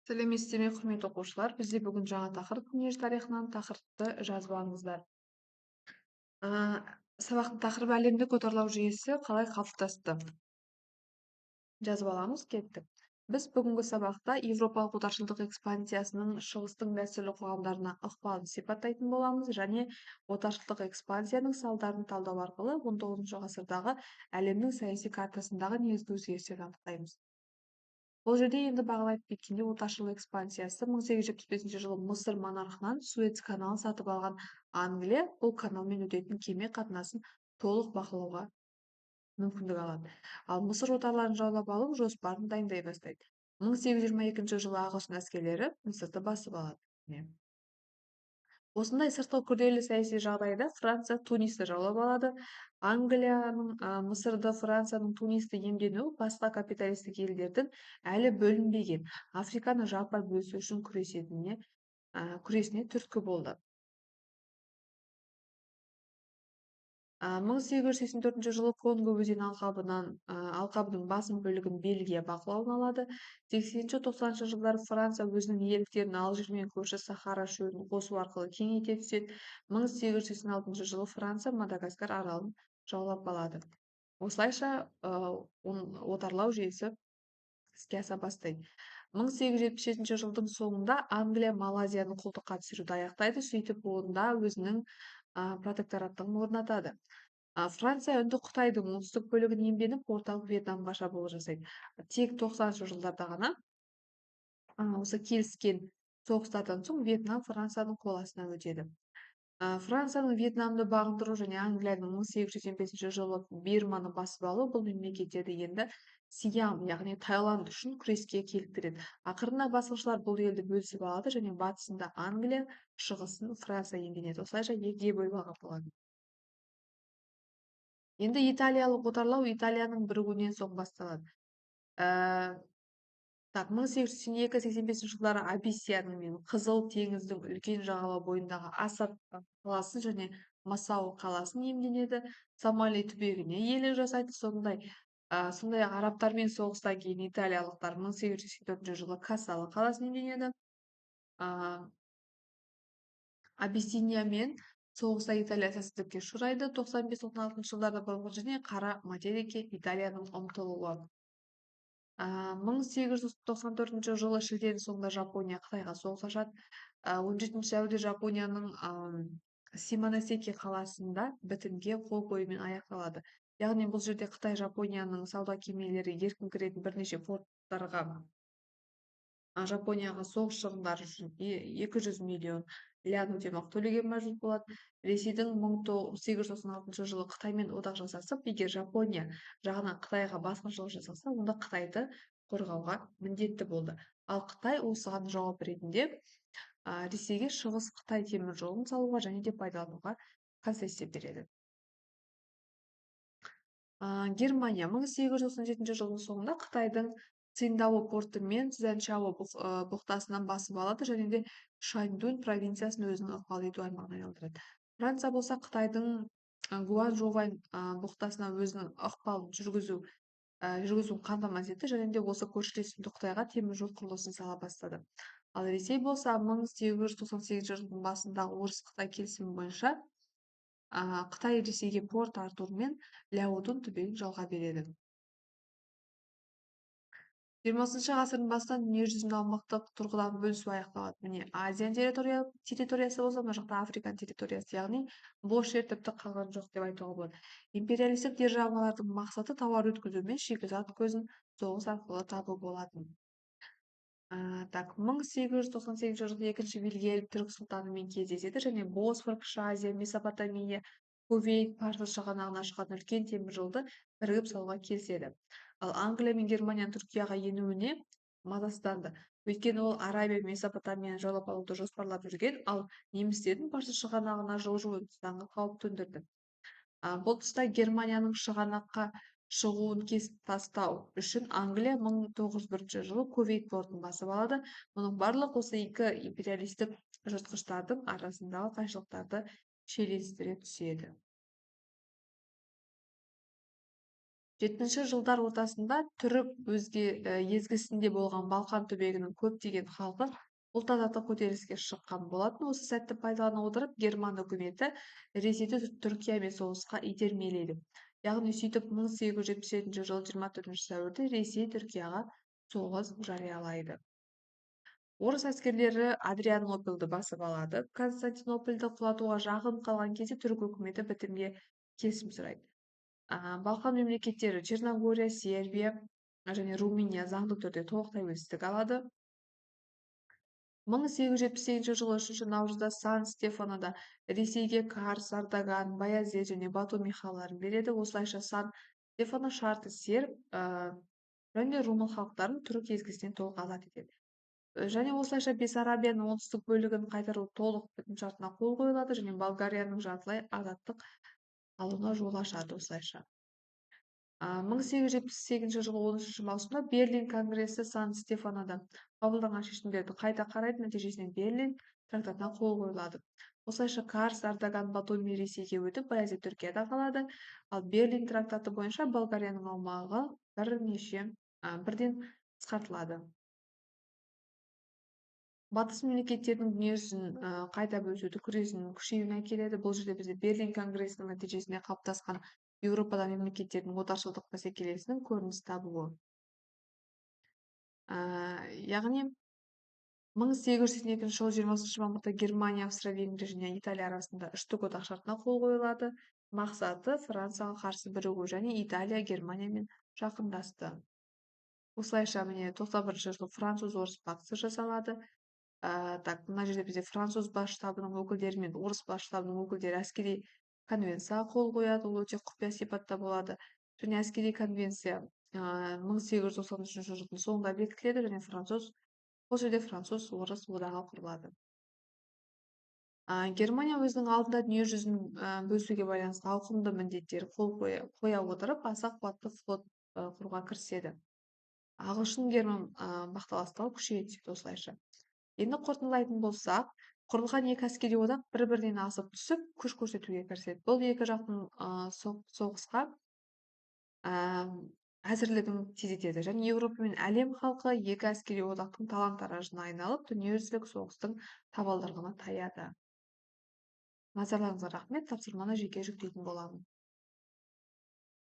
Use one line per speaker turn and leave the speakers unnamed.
Сәлеметсіздер ме, құрметті оқушылар? Бізде бүгін жаңа тақырып дүниежүзі тарихынан тақырыпты жазып алыңыздар. Сабақтың тақырыбы әлемдік отарлау жүйесі қалай қалыптасты? Жазып аламыз, кеттік. Біз бүгінгі сабақта Европалық отаршылдық экспансиясының шығыстың дәстүрлі қоғамдарына ықпалын сипаттайтын боламыз және отаршылдық экспансияның салдарын талдау арқылы 19 ғасырдағы әлемнің саяси картасындағы негізгі өзгерістерді анықтаймыз. Бұл жерде енді бағалап кеткенде отаршыл экспансиясы 1875 жылы Мысыр монархынан Суэц каналын сатып алған Англия бұл каналмен өтетін кеме қатынасын толық бақылауға мүмкіндік алады. Ал Мысыр отарларын жаулап алу жоспарын дайындай бастайды. 1822 жылы ағылшын әскерлері Мысырды басып алады. Осындай сыртқы күрделі саяси жағдайда Франция Тунисті жаулап алады. Англияның Мысырды, Францияның Тунисті иемденуі басқа капиталистік елдердің әлі бөлінбеген Африканы жаппай бөлісу үшін күресіне түрткі болды. 1884 жылы Конго өзені алқабының басым бөлігін Бельгия бақылауына алады. 80-90 жылдары Франция өзінің иеліктерін Алжирмен көрші Сахара шөлін қосу арқылы кеңейте түседі. 1886 жылы Франция Мадагаскар аралын жаулап алады. Осылайша отарлау жүйесі іске аса бастайды. 1877 жылдың соңында Англия Малайзияны құлдыққа түсіруді аяқтайды, сөйтіп онда өзінің протектораттығын орнатады. Франция үнді Қытайдың оңтүстік бөлігін иемденіп, орталық Вьетнамға шабуыл жасайды. Тек 90 жылдарда ғана осы келіскен соғыстардан соң Вьетнам Францияның қол астына өтеді. Францияның Вьетнамды бағындыру және Англияның 1885 жылы Бирманы басып алу бұл мемлекеттерді енді Сиам, яғни Таиланд үшін күреске келтіреді. Ақырында басқыншылар бұл елді бөлісіп алады және батысында Англия, шығысын Франция иемденеді. Осылайша екіге бөлінген болады. Енді италиялық отарлау Италияның бірігуінен соң басталады. 1882-85 жылдары Абиссияның мен Қызыл теңіздің үлкен жағалау бойындағы Асад қаласын және Масау қаласын иемденеді. Сомали түбегіне иелік жасайды. Сондай-ақ арабтармен соғыстан кейін италиялықтар 1884 жылы Кассалы қаласын иемденеді. Абиссиниямен соғыста Италия сәтсіздікке ұшырайды. 95-96 жылдарда болған және Қара материкке Италияның ұмтылуы. 1894 жылы шілденің соңында Жапония Қытайға соғыс ашады. 17 сәуірде Жапонияның Симоносеки қаласында бітімге қол қоюмен аяқталады. Яғни бұл жерде Қытай Жапонияның сауда кемелері еркін кіретін бірнеше порттарға Жапонияға соғыс шығындары үшін 200 миллион лян өтемақы төлеуге мәжбүр болады. Ресейдің 1896 жылы Қытаймен одақ жасасып, егер Жапония жағынан Қытайға басқыншылық жасаса, онда Қытайды қорғауға міндетті болды. Ал Қытай осыған жауап ретінде Ресейге шығыс Қытай темір жолын салуға және де пайдалануға концессия береді. Германия 1897 жылдың соңында Қытайдың Циндао порты мен Цзянчжао бұқтасынан басып алады және де Шаньдунь провинциясын өзінің ықпал ету аймағына айналдырады. Франция болса Қытайдың Гуанчжоу бұқтасына өзінің ықпалын жүргізуін қамтамасыз етті және де осы көршілес Қытайға темір жол құрылысын сала бастады. Ал Ресей болса 1898 жылдың басындағы Орыс-Қытай келісімі бойынша Қытай Ресейге порт Артур мен Ляодун түбегін жалға береді. 20 ғасырдың басынан дүниежүзінің аумақтық тұрғыдан бөлісу аяқталады. Міне Азия территориясы болса, мына жақта Африкан территориясы, яғни бос жер тіпті қалған жоқ деп айтуға болады. Империалистік державалардың мақсаты тауар өткізу мен шикізат көзін соғыс арқылы табу болатын. 1898 жылы екінші Вильгельм түрік сұлтанымен кездеседі және Босфор, Кіші Азия, Месопотамия, Кувейт, Парсы шығанағына шығатын үлкен темір жолды бірігіп салуға келіседі. Ал Англия мен Германияның Түркияға енуіне мазасызданды. Өйткені ол Арабия мен Месопотамияны жаулап алуды жоспарлап жүрген, ал немістердің Парсы шығанағына жылжуы тұстағы қауіп төндірді. Бұл тұста Германияның шығанаққа шығуын кесіп тастау үшін Англия 1901 жылы Кувейт портын басып алады. Мұның барлық осы екі империалистік жыртқыштардың арасындағы қайшылықтарды шиеленістіре түседі. 70 жылдар ортасында түрік өзге езгісінде болған Балқан түбегінің көптеген халқы ұлт-азаттық көтеріліске шыққан болатын. Осы сәтті пайдалана отырып, Герман үкіметі Ресейді Түркиямен соғысқа итермелейді. Яғни сөйтіп 1877 жылы 24 сәуірде Ресей Түркияға соғыс жариялайды. Орыс әскерлері Адрианопльді басып алады. Константинопольді құлатуға жақын қалған кезде түрік үкіметі бітімге келісім сұрайды. Балқан мемлекеттері Черногория, Сербия және Румыния заңды түрде толық тәуелсіздік алады. 1878 жылы 3 наурызда Сан-Стефанода Ресейге Карс, Ардаган, Баязет және Батуми қалаларын береді. Осылайша Сан-Стефано шарты серб және румын халықтарын түрік езгісінен толық азат етеді. Және осылайша Бессарабияның оңтүстік бөлігін қайтару толық бітім шартына қол қойылады және Болгарияның жартылай азаттық алуына жол ашады осылайша. 1878 жылы 10 маусымда Берлин конгрессі Сан-Стефанода қабылданған шешімдерді қайта қарайды, нәтижесінде Берлин трактатына қол қойылады. Осылайша Карс, Ардаган, Батуми Ресейге өтіп, Баязет Түркияда қалады, ал Берлин трактаты бойынша Болгарияның аумағы бірден қысқартылады. Батыс мемлекеттердің дүниежүзін қайта бөлісуді күресінің күшеюіне әкеледі. Бұл жерде бізде Берлин конгресінің нәтижесінде қалыптасқан Еуропада мемлекеттердің отаршылдық бәсекелесінің көрініс табуы. Яғни 1882 жылы 20 мамырда Германия, Австро-Венгрия және Италия арасында үштік одақ шартына қол қойылады. Мақсаты Францияға қарсы бірігу және Италия Германиямен жақындасты. Осылайша міне 91 жылы француз-орыс пактісі жасалады. Мына жерде бізде француз бас штабының өкілдері мен орыс бас штабының өкілдері әскери конвенцияға қол қояды. Ол өте құпия сипатта болады. Және әскери конвенция 1893 жылдың соңында бекітіледі және бұл жерде француз-орыс одағы құрылады. Германия өзінің алдында дүние жүзін бөлісуге байланысты ауқымды міндеттер қоя отырып, аса қуатты флот құруға кіріседі. Ағылшын-герман бақталастығы күшейе түседі осылайша. Енді қорытындылайтын болсақ, құрылған екі әскери одақ бір-бірінен асып түсіп, күш көрсетуге кіріседі. Бұл екі жақтың соғысқа әзірлігін тездетеді және Еуропа мен әлем халқы екі әскери одақтың талан-таражына айналып, дүниежүзілік соғыстың табалдырығына таяды. Назарларыңызға рахмет, тапсырманы жеке жүктейтін боламын.